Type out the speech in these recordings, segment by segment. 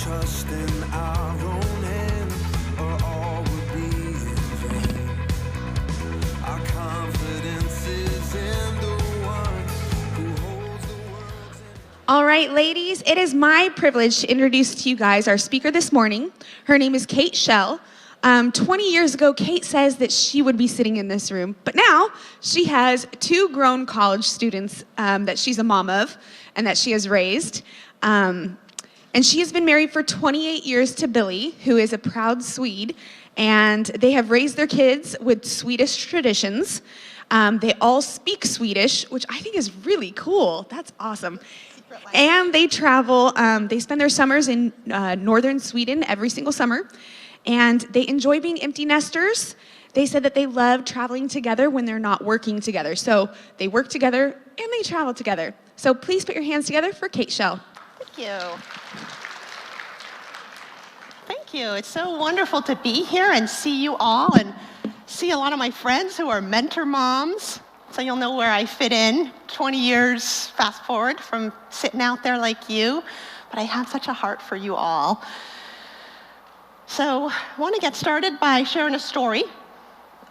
trust in our own hand, or all would be in vain. Our confidence is in the one who holds the world. All right, ladies, it is my privilege to introduce to you guys our speaker this morning. Her name is Kjeell. 20 years ago, Kate says that she would be sitting in this room, but now she has 2 grown college students that she's a mom of and that she has raised. And she has been married for 28 years to Billy, who is a proud Swede, and they have raised their kids with Swedish traditions. They all speak Swedish, which I think is really cool. That's awesome. And they travel, they spend their summers in northern Sweden every single summer. And they enjoy being empty nesters. They said that they love traveling together when they're not working together. So they work together and they travel together. So please put your hands together for Kjeell. Thank you. Thank you. It's so wonderful to be here and see you all and see a lot of my friends who are mentor moms. So you'll know where I fit in. 20 years fast forward from sitting out there like you. But I have such a heart for you all. So I want to get started by sharing a story.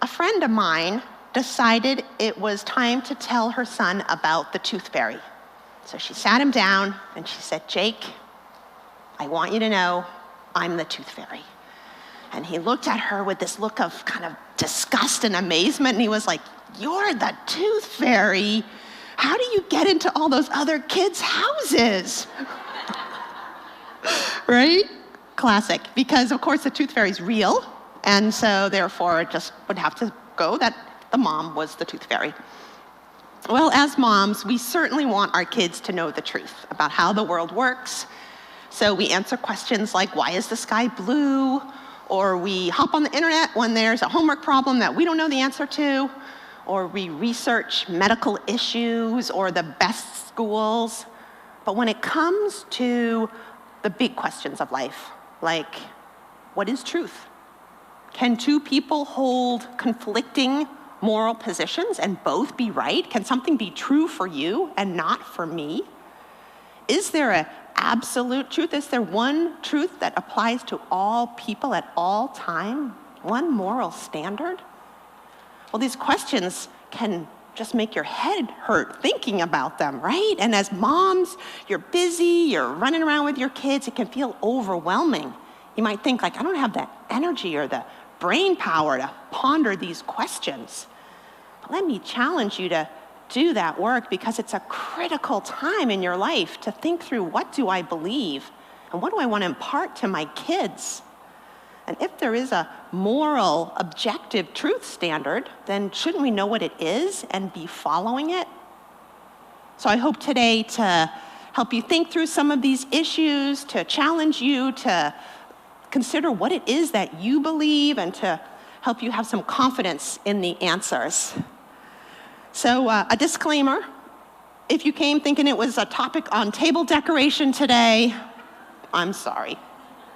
A friend of mine decided it was time to tell her son about the tooth fairy. So she sat him down and she said, "Jake, I want you to know I'm the tooth fairy." And he looked at her with this look of kind of disgust and amazement, and he was like, "You're the tooth fairy? How do you get into all those other kids' houses?" Right? Classic, because of course the tooth fairy is real, and so therefore it just would have to go that the mom was the tooth fairy. Well, as moms, we certainly want our kids to know the truth about how the world works. So we answer questions like, why is the sky blue? Or we hop on the internet when there's a homework problem that we don't know the answer to. Or we research medical issues or the best schools. But when it comes to the big questions of life, like, what is truth? Can 2 people hold conflicting moral positions and both be right? Can something be true for you and not for me? Is there an absolute truth? Is there one truth that applies to all people at all time? One moral standard? Well, these questions can just make your head hurt thinking about them, right? And as moms, you're busy, you're running around with your kids, it can feel overwhelming. You might think like, I don't have the energy or the brain power to ponder these questions. But let me challenge you to do that work, because it's a critical time in your life to think through, what do I believe? And what do I want to impart to my kids? And if there is a moral, objective truth standard, then shouldn't we know what it is and be following it? So I hope today to help you think through some of these issues, to challenge you to consider what it is that you believe, and to help you have some confidence in the answers. So a disclaimer, if you came thinking it was a topic on table decoration today, I'm sorry.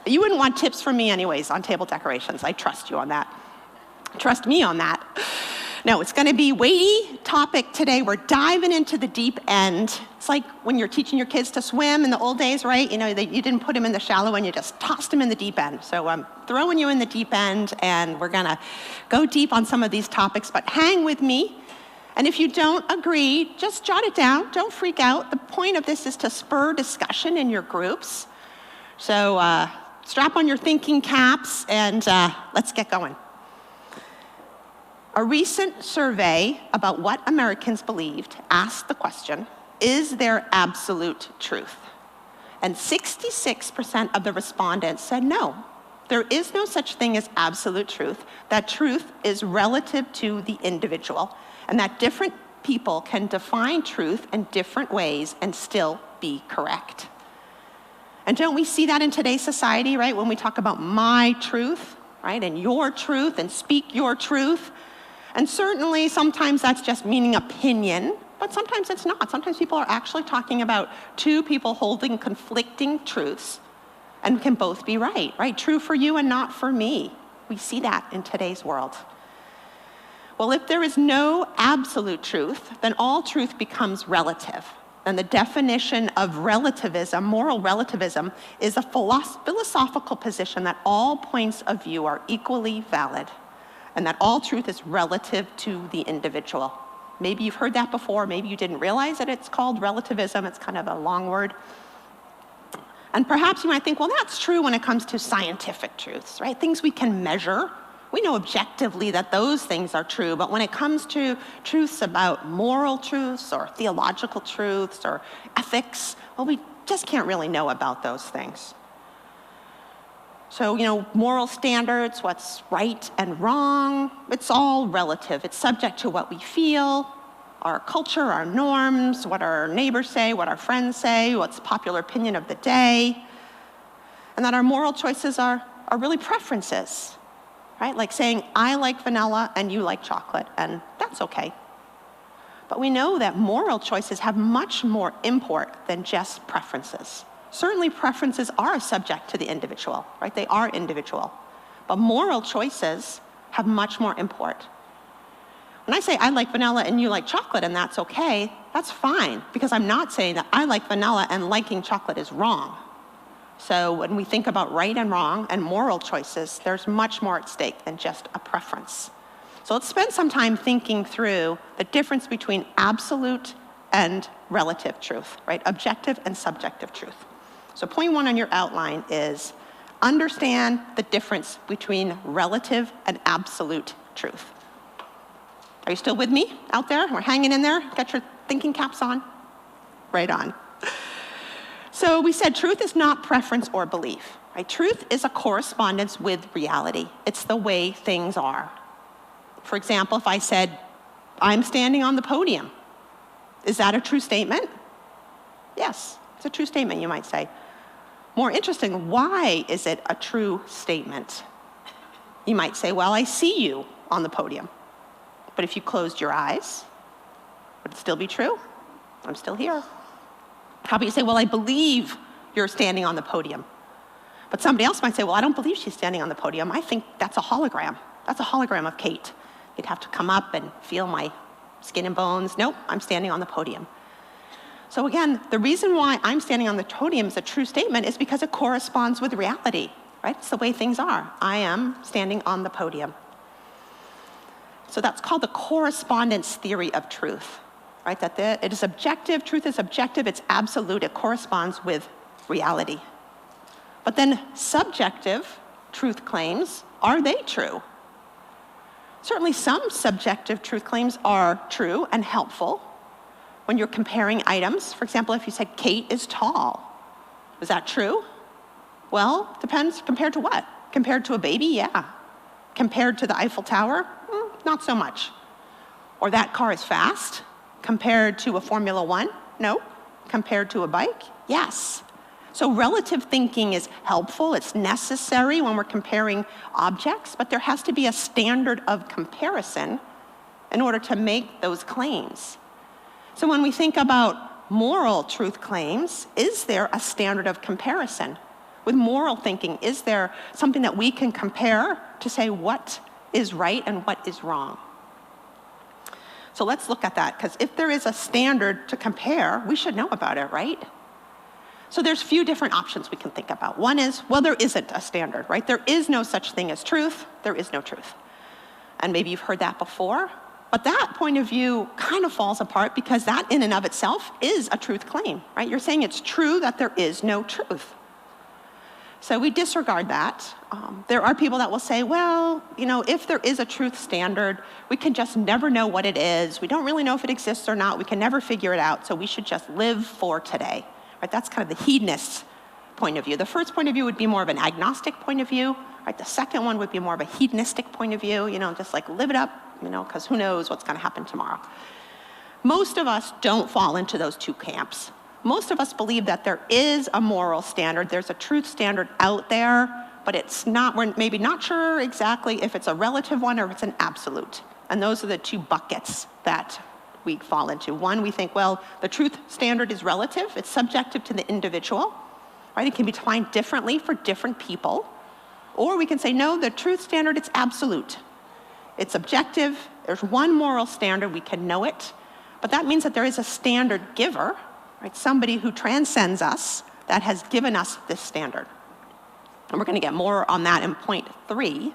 You wouldn't want tips from me anyways on table decorations. I trust you on that. Trust me on that. No, it's going to be a weighty topic today. We're diving into the deep end. It's like when you're teaching your kids to swim in the old days, right? You know, you didn't put them in the shallow end, you just tossed them in the deep end. So I'm throwing you in the deep end, and we're going to go deep on some of these topics, but hang with me. And if you don't agree, just jot it down. Don't freak out. The point of this is to spur discussion in your groups. So strap on your thinking caps, and let's get going. A recent survey about what Americans believed asked the question, is there absolute truth? And 66% of the respondents said no. There is no such thing as absolute truth. That truth is relative to the individual, and that different people can define truth in different ways and still be correct. And don't we see that in today's society, right? When we talk about my truth, right? And your truth, and speak your truth. And certainly sometimes that's just meaning opinion, but sometimes it's not. Sometimes people are actually talking about 2 people holding conflicting truths and can both be right, right? True for you and not for me. We see that in today's world. Well, if there is no absolute truth, then all truth becomes relative. And the definition of relativism, moral relativism, is a philosophical position that all points of view are equally valid and that all truth is relative to the individual. Maybe you've heard that before, maybe you didn't realize that it's called relativism, it's kind of a long word. And perhaps you might think, well, that's true when it comes to scientific truths, right? Things we can measure. We know objectively that those things are true, but when it comes to truths about moral truths or theological truths or ethics, well, we just can't really know about those things. So, moral standards, what's right and wrong, it's all relative. It's subject to what we feel, our culture, our norms, what our neighbors say, what our friends say, what's the popular opinion of the day, and that our moral choices are really preferences. Right? Like saying, I like vanilla and you like chocolate, and that's okay. But we know that moral choices have much more import than just preferences. Certainly preferences are subject to the individual, right? They are individual. But moral choices have much more import. When I say I like vanilla and you like chocolate and that's okay, that's fine, because I'm not saying that I like vanilla and liking chocolate is wrong. So when we think about right and wrong and moral choices, there's much more at stake than just a preference. So let's spend some time thinking through the difference between absolute and relative truth, right? Objective and subjective truth. So point 1 on your outline is understand the difference between relative and absolute truth. Are you still with me out there? We're hanging in there? Got your thinking caps on? Right on. So we said truth is not preference or belief, right? Truth is a correspondence with reality. It's the way things are. For example, if I said, I'm standing on the podium, is that a true statement? Yes, it's a true statement, you might say. More interesting, why is it a true statement? You might say, well, I see you on the podium. But if you closed your eyes, would it still be true? I'm still here. How about you say, well, I believe you're standing on the podium. But somebody else might say, well, I don't believe she's standing on the podium. I think that's a hologram. That's a hologram of Kate. You'd have to come up and feel my skin and bones. Nope, I'm standing on the podium. So again, the reason why I'm standing on the podium is a true statement is because it corresponds with reality, right? It's the way things are. I am standing on the podium. So that's called the correspondence theory of truth. Right, that it is objective, truth is objective, it's absolute, it corresponds with reality. But then subjective truth claims, are they true? Certainly some subjective truth claims are true and helpful when you're comparing items. For example, if you said Kate is tall, is that true? Well, depends, compared to what? Compared to a baby, yeah. Compared to the Eiffel Tower, not so much. Or that car is fast. Compared to a Formula One? No. Compared to a bike? Yes. So relative thinking is helpful, it's necessary when we're comparing objects, but there has to be a standard of comparison in order to make those claims. So when we think about moral truth claims, is there a standard of comparison? With moral thinking, is there something that we can compare to say what is right and what is wrong? So let's look at that, because if there is a standard to compare, we should know about it, right? So there's a few different options we can think about. One is, well, there isn't a standard, right? There is no such thing as truth. There is no truth. And maybe you've heard that before, but that point of view kind of falls apart because that in and of itself is a truth claim, right? You're saying it's true that there is no truth. So we disregard that. There are people that will say, well, if there is a truth standard, we can just never know what it is. We don't really know if it exists or not. We can never figure it out, so we should just live for today. Right? That's kind of the hedonist point of view. The first point of view would be more of an agnostic point of view. Right? The second one would be more of a hedonistic point of view, just like live it up, because who knows what's going to happen tomorrow. Most of us don't fall into those two camps. Most of us believe that there is a moral standard, there's a truth standard out there, but we're maybe not sure exactly if it's a relative one or if it's an absolute. And those are the two buckets that we fall into. One, we think, well, the truth standard is relative, it's subjective to the individual, right? It can be defined differently for different people. Or we can say, no, the truth standard, it's absolute. It's objective, there's one moral standard, we can know it, but that means that there is a standard giver, right? Somebody who transcends us, that has given us this standard. And we're going to get more on that in point 3.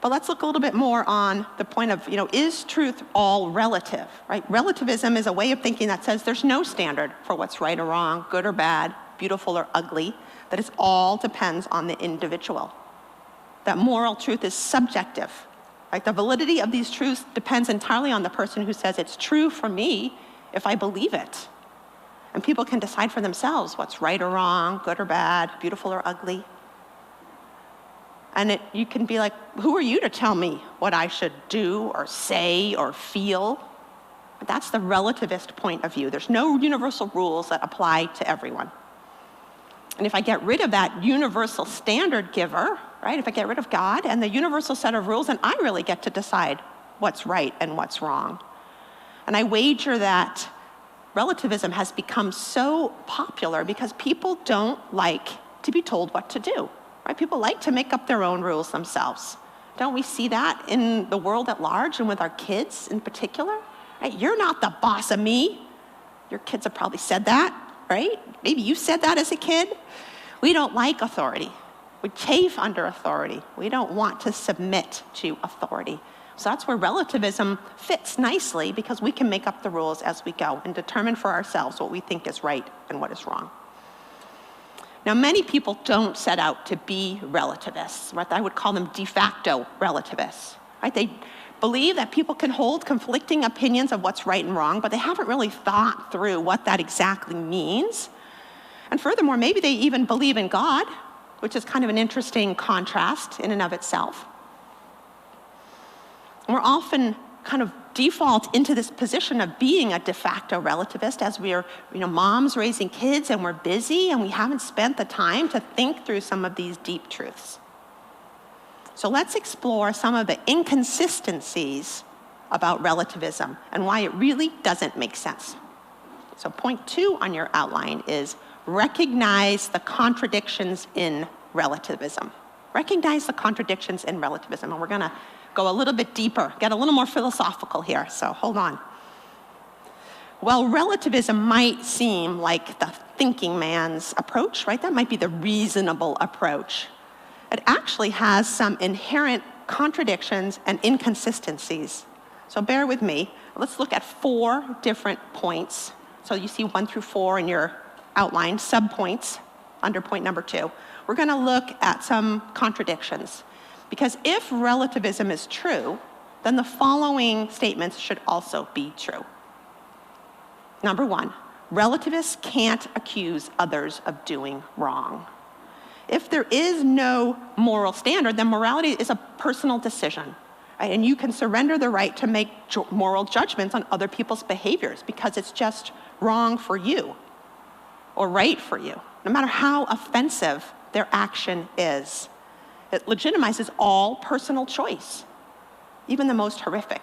But let's look a little bit more on the point of, is truth all relative, right? Relativism is a way of thinking that says there's no standard for what's right or wrong, good or bad, beautiful or ugly, that it all depends on the individual. That moral truth is subjective, right? The validity of these truths depends entirely on the person who says it's true for me if I believe it. And people can decide for themselves what's right or wrong, good or bad, beautiful or ugly. And you can be like, who are you to tell me what I should do or say or feel? But that's the relativist point of view. There's no universal rules that apply to everyone. And if I get rid of that universal standard giver, right, if I get rid of God and the universal set of rules, then I really get to decide what's right and what's wrong. And I wager that relativism has become so popular because people don't like to be told what to do. Right? People like to make up their own rules themselves. Don't we see that in the world at large and with our kids in particular? Right? You're not the boss of me. Your kids have probably said that, right? Maybe you said that as a kid. We don't like authority. We chafe under authority. We don't want to submit to authority. So that's where relativism fits nicely because we can make up the rules as we go and determine for ourselves what we think is right and what is wrong. Now, many people don't set out to be relativists, right? I would call them de facto relativists, right? They believe that people can hold conflicting opinions of what's right and wrong, but they haven't really thought through what that exactly means. And furthermore, maybe they even believe in God, which is kind of an interesting contrast in and of itself. And we're often kind of default into this position of being a de facto relativist as we're, moms raising kids and we're busy and we haven't spent the time to think through some of these deep truths. So let's explore some of the inconsistencies about relativism and why it really doesn't make sense. So point 2 on your outline is recognize the contradictions in relativism. Recognize the contradictions in relativism, and we're going to go a little bit deeper, get a little more philosophical here, so hold on. Well, relativism might seem like the thinking man's approach, right? That might be the reasonable approach. It actually has some inherent contradictions and inconsistencies. So bear with me. Let's look at 4 different points. So you see 1 through 4 in your outline, subpoints under point number 2. We're going to look at some contradictions. Because if relativism is true, then the following statements should also be true. Number 1, relativists can't accuse others of doing wrong. If there is no moral standard, then morality is a personal decision, right? And you can surrender the right to make moral judgments on other people's behaviors because it's just wrong for you or right for you, no matter how offensive their action is. It legitimizes all personal choice, even the most horrific.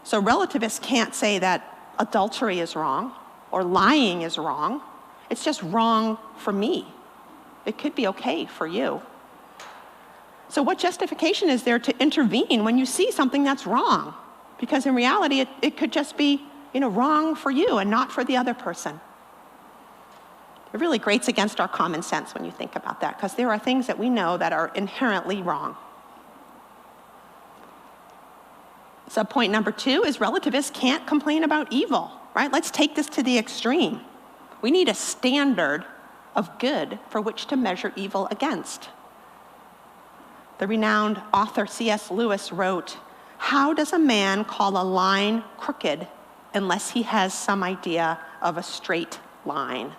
So relativists can't say that adultery is wrong or lying is wrong. It's just wrong for me. It could be okay for you. So what justification is there to intervene when you see something that's wrong? Because in reality, it could just be, wrong for you and not for the other person. It really grates against our common sense when you think about that, because there are things that we know that are inherently wrong. So point number 2 is relativists can't complain about evil, right? Let's take this to the extreme. We need a standard of good for which to measure evil against. The renowned author C.S. Lewis wrote, "How does a man call a line crooked unless he has some idea of a straight line?"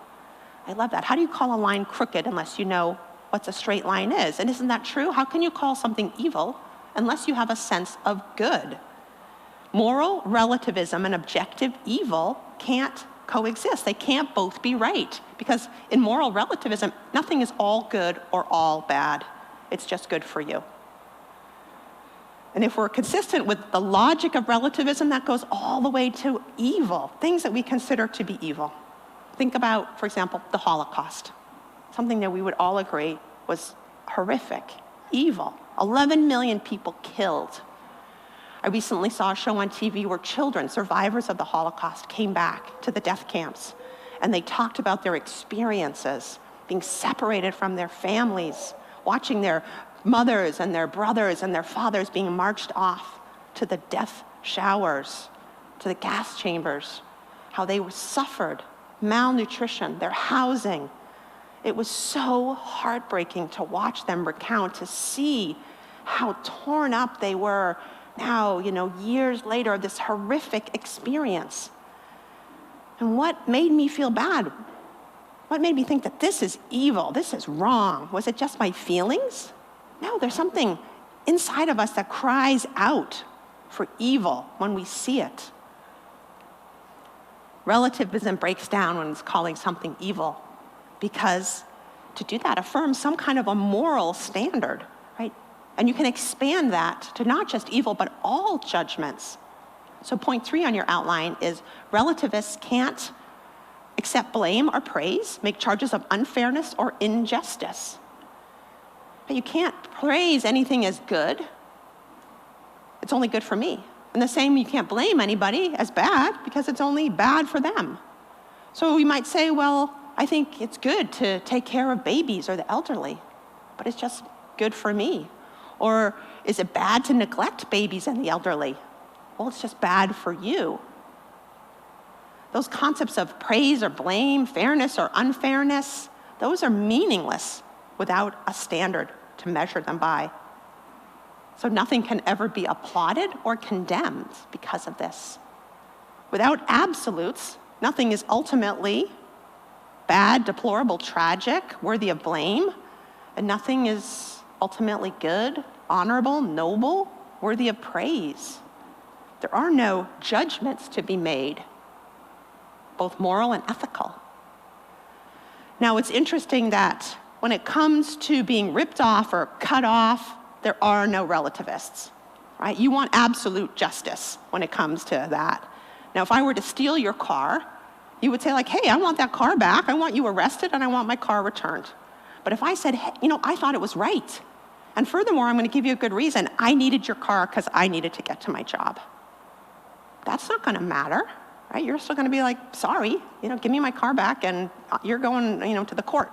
I love that. How do you call a line crooked unless you know what a straight line is? And isn't that true? How can you call something evil unless you have a sense of good? Moral relativism and objective evil can't coexist. They can't both be right, because in moral relativism, nothing is all good or all bad. It's just good for you. And if we're consistent with the logic of relativism, that goes all the way to evil, things that we consider to be evil. Think about, for example, the Holocaust, something that we would all agree was horrific, evil, 11 million people killed. I recently saw a show on TV where children, survivors of the Holocaust, came back to the death camps. and they talked about their experiences, being separated from their families, watching their mothers and their brothers and their fathers being marched off to the death showers, to the gas chambers, how they suffered malnutrition, their housing. It was so heartbreaking to watch them recount, to see how torn up they were now, years later, this horrific experience. And what made me feel bad? What made me think that this is evil, this is wrong? Was it just my feelings? No, there's something inside of us that cries out for evil when we see it. Relativism breaks down when it's calling something evil, because to do that affirms some kind of a moral standard, right? And you can expand that to not just evil, but all judgments. So point 3 on your outline is relativists can't accept blame or praise, make charges of unfairness or injustice. But you can't praise anything as good. It's only good for me. And the same, you can't blame anybody as bad because it's only bad for them. So we might say, well, I think it's good to take care of babies or the elderly, but it's just good for me. Or is it bad to neglect babies and the elderly? Well, it's just bad for you. Those concepts of praise or blame, fairness or unfairness, those are meaningless without a standard to measure them by. So nothing can ever be applauded or condemned because of this. Without absolutes, nothing is ultimately bad, deplorable, tragic, worthy of blame, and nothing is ultimately good, honorable, noble, worthy of praise. There are no judgments to be made, both moral and ethical. Now, it's interesting that when it comes to being ripped off or cut off, there are no relativists, right? You want absolute justice when it comes to that. Now, if I were to steal your car, you would say like, hey, I want that car back, I want you arrested, and I want my car returned. But if I said, hey, I thought it was right, and furthermore, I'm gonna give you a good reason, I needed your car because I needed to get to my job. That's not gonna matter, right? You're still gonna be like, sorry, give me my car back, and you're going, to the court.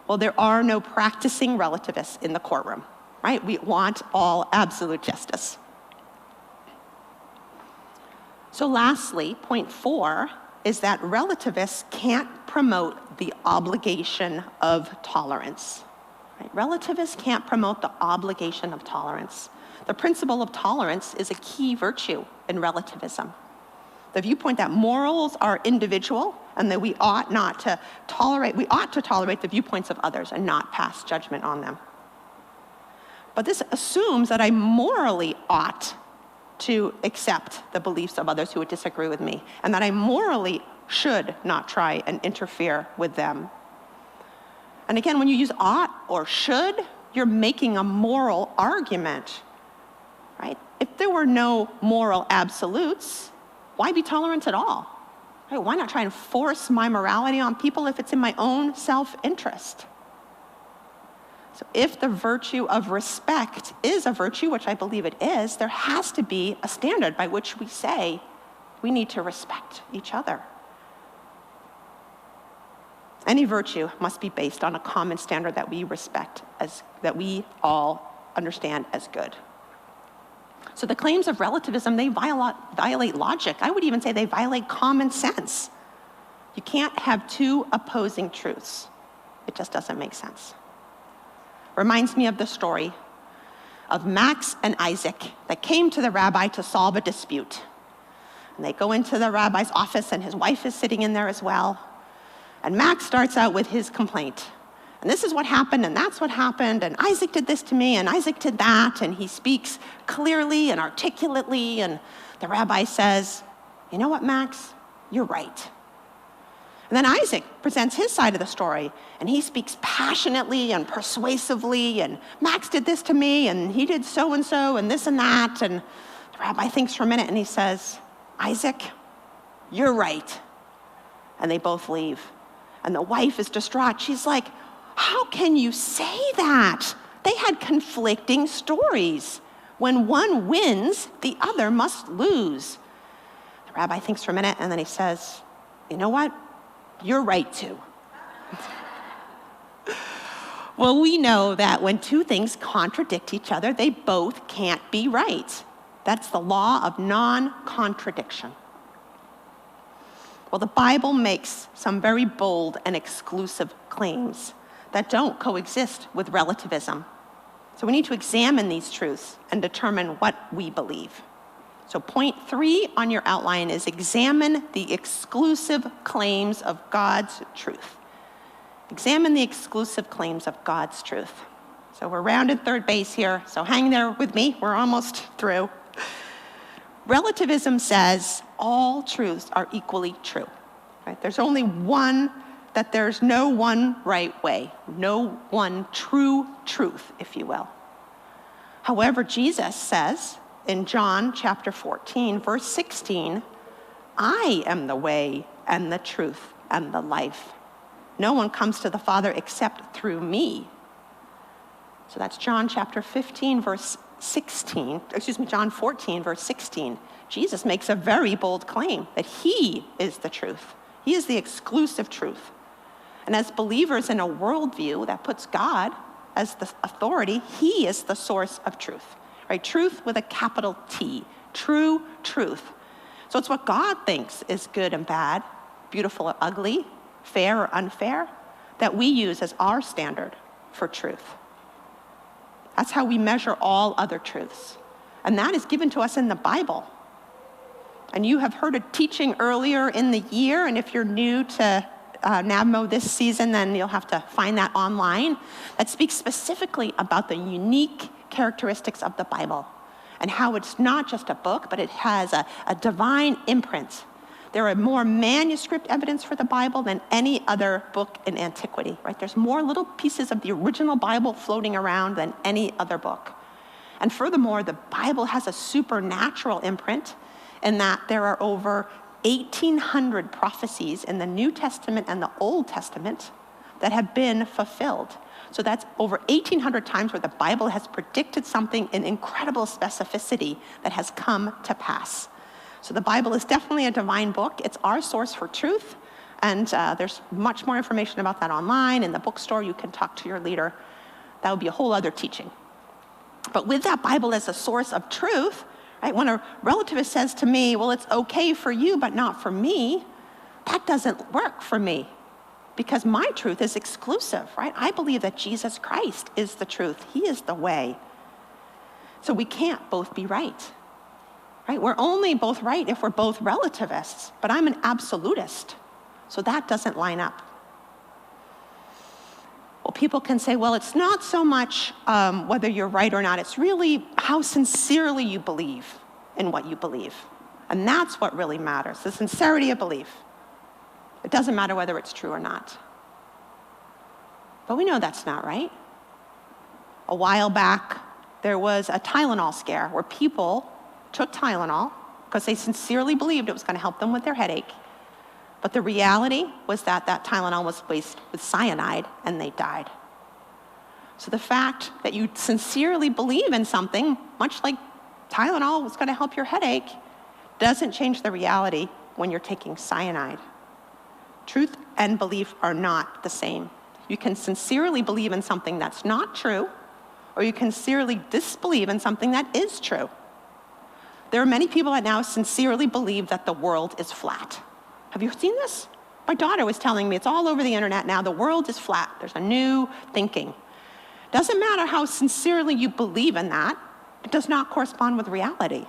Well, there are no practicing relativists in the courtroom, right? We want all absolute justice. So lastly, point 4 is that relativists can't promote the obligation of tolerance. Right? Relativists can't promote the obligation of tolerance. The principle of tolerance is a key virtue in relativism. The viewpoint that morals are individual and that we ought to tolerate the viewpoints of others and not pass judgment on them. But this assumes that I morally ought to accept the beliefs of others who would disagree with me, and that I morally should not try and interfere with them. And again, when you use ought or should, you're making a moral argument, right? If there were no moral absolutes, why be tolerant at all? Right? Why not try and force my morality on people if it's in my own self-interest? So if the virtue of respect is a virtue, which I believe it is, there has to be a standard by which we say we need to respect each other. Any virtue must be based on a common standard that we respect, that we all understand as good. So the claims of relativism, they violate logic. I would even say they violate common sense. You can't have two opposing truths. It just doesn't make sense. Reminds me of the story of Max and Isaac that came to the rabbi to solve a dispute. And they go into the rabbi's office, and his wife is sitting in there as well. And Max starts out with his complaint. And this is what happened, and that's what happened, and Isaac did this to me, and Isaac did that, and he speaks clearly and articulately, and the rabbi says, you know what, Max? You're right. And then Isaac presents his side of the story, and he speaks passionately and persuasively, and Max did this to me, and he did so-and-so, and this and that, and the rabbi thinks for a minute, and he says, Isaac, you're right. And they both leave. And the wife is distraught. She's like, how can you say that? They had conflicting stories. When one wins, the other must lose. The rabbi thinks for a minute, and then he says, you know what? You're right too. Well, we know that when two things contradict each other, they both can't be right. That's the law of non-contradiction. Well, the Bible makes some very bold and exclusive claims that don't coexist with relativism. So we need to examine these truths and determine what we believe. So point 3 on your outline is examine the exclusive claims of God's truth. Examine the exclusive claims of God's truth. So we're rounded third base here, so hang there with me. We're almost through. Relativism says all truths are equally true. Right? There's only one, that there's no one right way, no one true truth, if you will. However, Jesus says in John chapter 14, verse 16, I am the way and the truth and the life. No one comes to the Father except through me. So that's John chapter 15, verse 16, John 14, verse 16. Jesus makes a very bold claim that he is the truth. He is the exclusive truth. And as believers in a worldview that puts God as the authority, he is the source of truth, right? Truth with a capital T, true truth. So it's what God thinks is good and bad, beautiful or ugly, fair or unfair, that we use as our standard for truth. That's how we measure all other truths. And that is given to us in the Bible. And you have heard a teaching earlier in the year, and if you're new to NABMO this season, then you'll have to find that online, that speaks specifically about the unique characteristics of the Bible and how it's not just a book, but it has a divine imprint. There are more manuscript evidence for the Bible than any other book in antiquity, right? There's more little pieces of the original Bible floating around than any other book. And furthermore, the Bible has a supernatural imprint in that there are over 1,800 prophecies in the New Testament and the Old Testament that have been fulfilled. So that's over 1,800 times where the Bible has predicted something in incredible specificity that has come to pass. So the Bible is definitely a divine book. It's our source for truth, and there's much more information about that online. In the bookstore, you can talk to your leader. That would be a whole other teaching. But with that Bible as a source of truth, right, when a relativist says to me, well, it's okay for you, but not for me, that doesn't work for me because my truth is exclusive, right? I believe that Jesus Christ is the truth. He is the way. So we can't both be right. Right? We're only both right if we're both relativists, but I'm an absolutist, so that doesn't line up. Well, people can say, well, it's not so much whether you're right or not, it's really how sincerely you believe in what you believe. And that's what really matters, the sincerity of belief. It doesn't matter whether it's true or not. But we know that's not right. A while back, there was a Tylenol scare where people took Tylenol because they sincerely believed it was going to help them with their headache. But the reality was that that Tylenol was laced with cyanide and they died. So the fact that you sincerely believe in something, much like Tylenol was going to help your headache, doesn't change the reality when you're taking cyanide. Truth and belief are not the same. You can sincerely believe in something that's not true, or you can sincerely disbelieve in something that is true. There are many people that now sincerely believe that the world is flat. Have you seen this? My daughter was telling me, it's all over the internet now, the world is flat. There's a new thinking. Doesn't matter how sincerely you believe in that, it does not correspond with reality.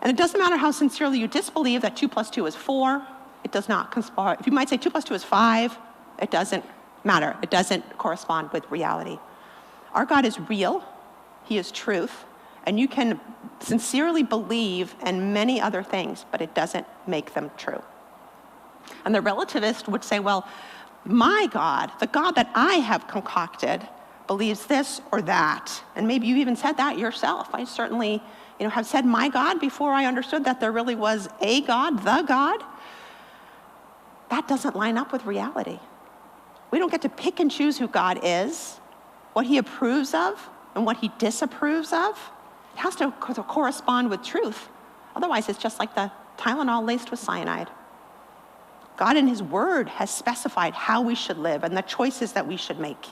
And it doesn't matter how sincerely you disbelieve that 2 + 2 is 4, it does not correspond. If you might say 2 + 2 is 5, it doesn't matter. It doesn't correspond with reality. Our God is real, he is truth, and you can sincerely believe in many other things, but it doesn't make them true. And the relativist would say, well, my God, the God that I have concocted, believes this or that. And maybe you even said that yourself. I certainly have said my God before I understood that there really was a God, the God. That doesn't line up with reality. We don't get to pick and choose who God is, what he approves of, and what he disapproves of. It has to correspond with truth. Otherwise, it's just like the Tylenol laced with cyanide. God in his word has specified how we should live and the choices that we should make.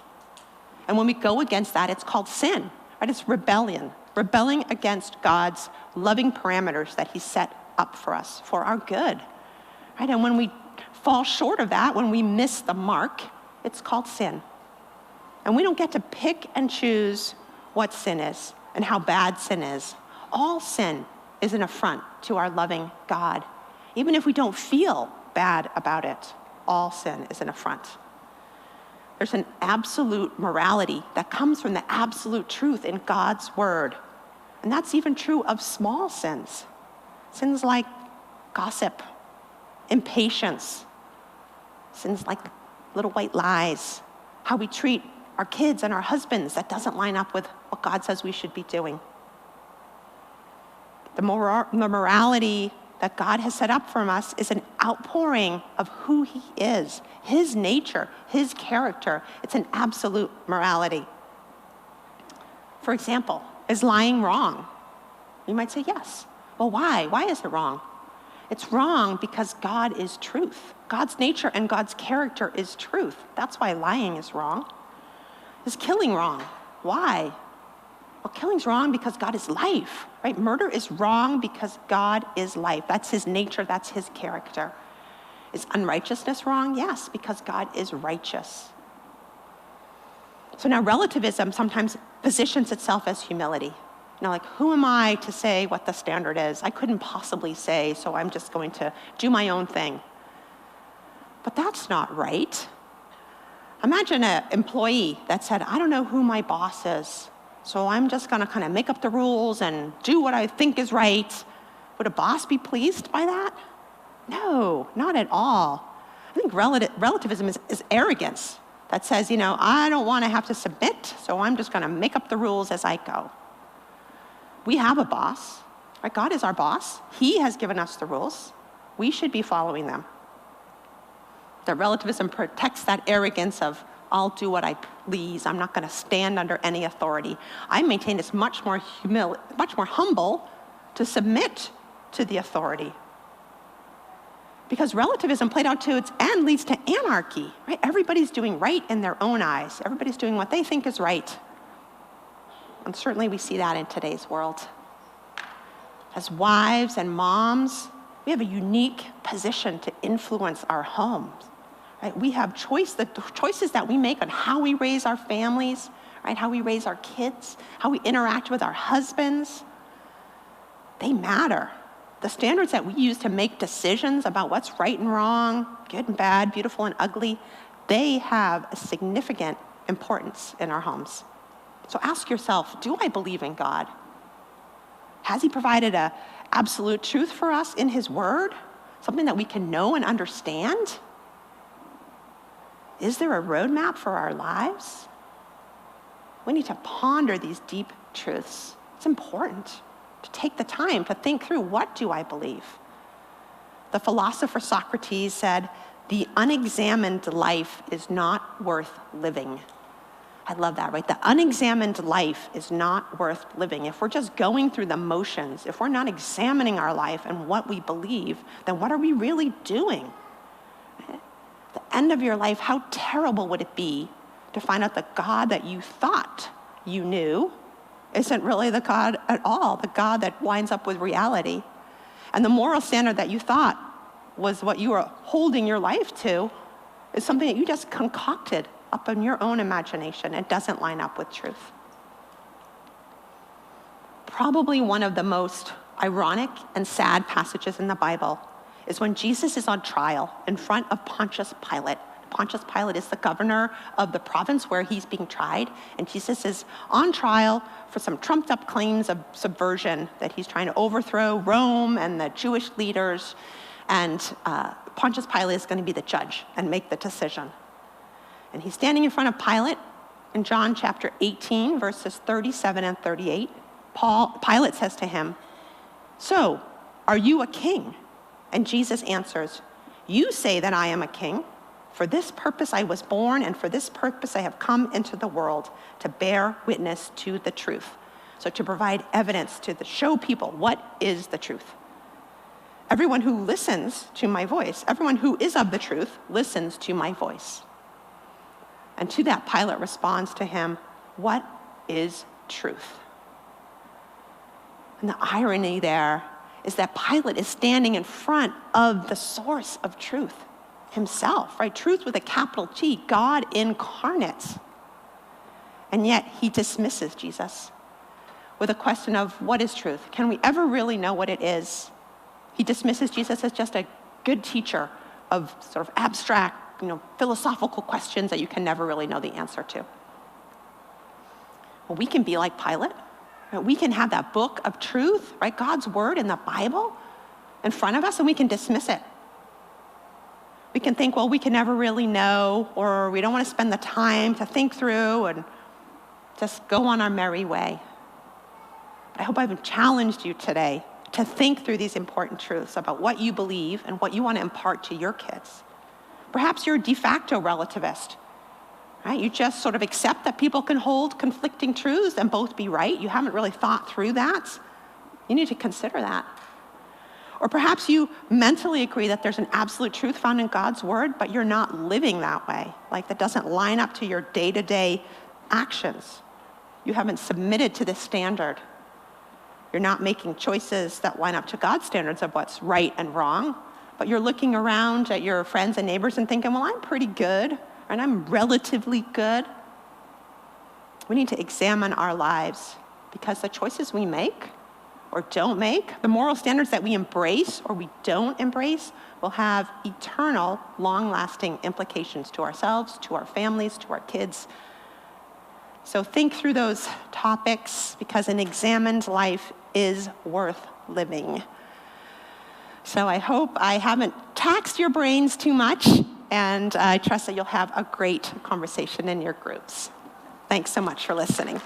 And when we go against that, it's called sin, right? It's rebellion, rebelling against God's loving parameters that he set up for us for our good, right? And when we fall short of that, when we miss the mark, it's called sin. And we don't get to pick and choose what sin is and how bad sin is. All sin is an affront to our loving God. Even if we don't feel bad about it, all sin is an affront. There's an absolute morality that comes from the absolute truth in God's word. And that's even true of small sins. Sins like gossip, impatience, sins like little white lies, how we treat our kids and our husbands that doesn't line up with what God says we should be doing. The morality that God has set up for us is an outpouring of who he is, his nature, his character. It's an absolute morality. For example, is lying wrong? You might say yes. Well, why? Why is it wrong? It's wrong because God is truth. God's nature and God's character is truth. That's why lying is wrong. Is killing wrong? Why? Well, killing's wrong because God is life, right? Murder is wrong because God is life. That's his nature, that's his character. Is unrighteousness wrong? Yes, because God is righteous. So now relativism sometimes positions itself as humility. You know, like, who am I to say what the standard is? I couldn't possibly say, so I'm just going to do my own thing. But that's not right. Imagine an employee that said, I don't know who my boss is, so I'm just going to kind of make up the rules and do what I think is right. Would a boss be pleased by that? No, not at all. I think relativism is arrogance that says, you know, I don't want to have to submit, so I'm just going to make up the rules as I go. We have a boss, right? God is our boss. He has given us the rules. We should be following them. The relativism protects that arrogance of, I'll do what I please. I'm not going to stand under any authority. I maintain it's much more humble to submit to the authority. Because relativism played out to its end leads to anarchy, right? Everybody's doing right in their own eyes. Everybody's doing what they think is right. And certainly we see that in today's world. As wives and moms, we have a unique position to influence our homes. Right? We have the choices that we make on how we raise our families, right? How we raise our kids, how we interact with our husbands. They matter. The standards that we use to make decisions about what's right and wrong, good and bad, beautiful and ugly, they have a significant importance in our homes. So ask yourself, do I believe in God? Has he provided an absolute truth for us in his word? Something that we can know and understand? Is there a roadmap for our lives? We need to ponder these deep truths. It's important to take the time to think through, what do I believe? The philosopher Socrates said, the unexamined life is not worth living. I love that, right? The unexamined life is not worth living. If we're just going through the motions, if we're not examining our life and what we believe, then what are we really doing? At the end of your life, how terrible would it be to find out the God that you thought you knew isn't really the God at all, the God that lines up with reality. And the moral standard that you thought was what you were holding your life to is something that you just concocted up in your own imagination. It doesn't line up with truth. Probably one of the most ironic and sad passages in the Bible is when Jesus is on trial in front of Pontius Pilate. Pontius Pilate is the governor of the province where he's being tried, and Jesus is on trial for some trumped up claims of subversion, that he's trying to overthrow Rome and the Jewish leaders, and Pontius Pilate is going to be the judge and make the decision. And he's standing in front of Pilate in John chapter 18, verses 37 and 38. Pilate says to him, "So, are you a king?" And Jesus answers, "You say that I am a king. For this purpose I was born, and for this purpose I have come into the world, to bear witness to the truth." So to provide evidence, to show people what is the truth. Everyone who listens to my voice, everyone who is of the truth, listens to my voice. And to that, Pilate responds to him, what is truth? And the irony there is that Pilate is standing in front of the source of truth himself, right? Truth with a capital T, God incarnate. And yet he dismisses Jesus with a question of what is truth? Can we ever really know what it is? He dismisses Jesus as just a good teacher of sort of abstract, philosophical questions that you can never really know the answer to. Well, we can be like Pilate. Right? We can have that book of truth, right? God's word in the Bible in front of us, and we can dismiss it. We can think, well, we can never really know, or we don't want to spend the time to think through and just go on our merry way. But I hope I've challenged you today to think through these important truths about what you believe and what you want to impart to your kids. Perhaps you're a de facto relativist, right? You just sort of accept that people can hold conflicting truths and both be right. You haven't really thought through that. You need to consider that. Or perhaps you mentally agree that there's an absolute truth found in God's word, but you're not living that way. Like that doesn't line up to your day-to-day actions. You haven't submitted to this standard. You're not making choices that line up to God's standards of what's right and wrong, but you're looking around at your friends and neighbors and thinking, well, I'm pretty good, and I'm relatively good. We need to examine our lives because the choices we make or don't make, the moral standards that we embrace or we don't embrace will have eternal, long-lasting implications to ourselves, to our families, to our kids. So think through those topics because an examined life is worth living. So I hope I haven't taxed your brains too much, and I trust that you'll have a great conversation in your groups. Thanks so much for listening.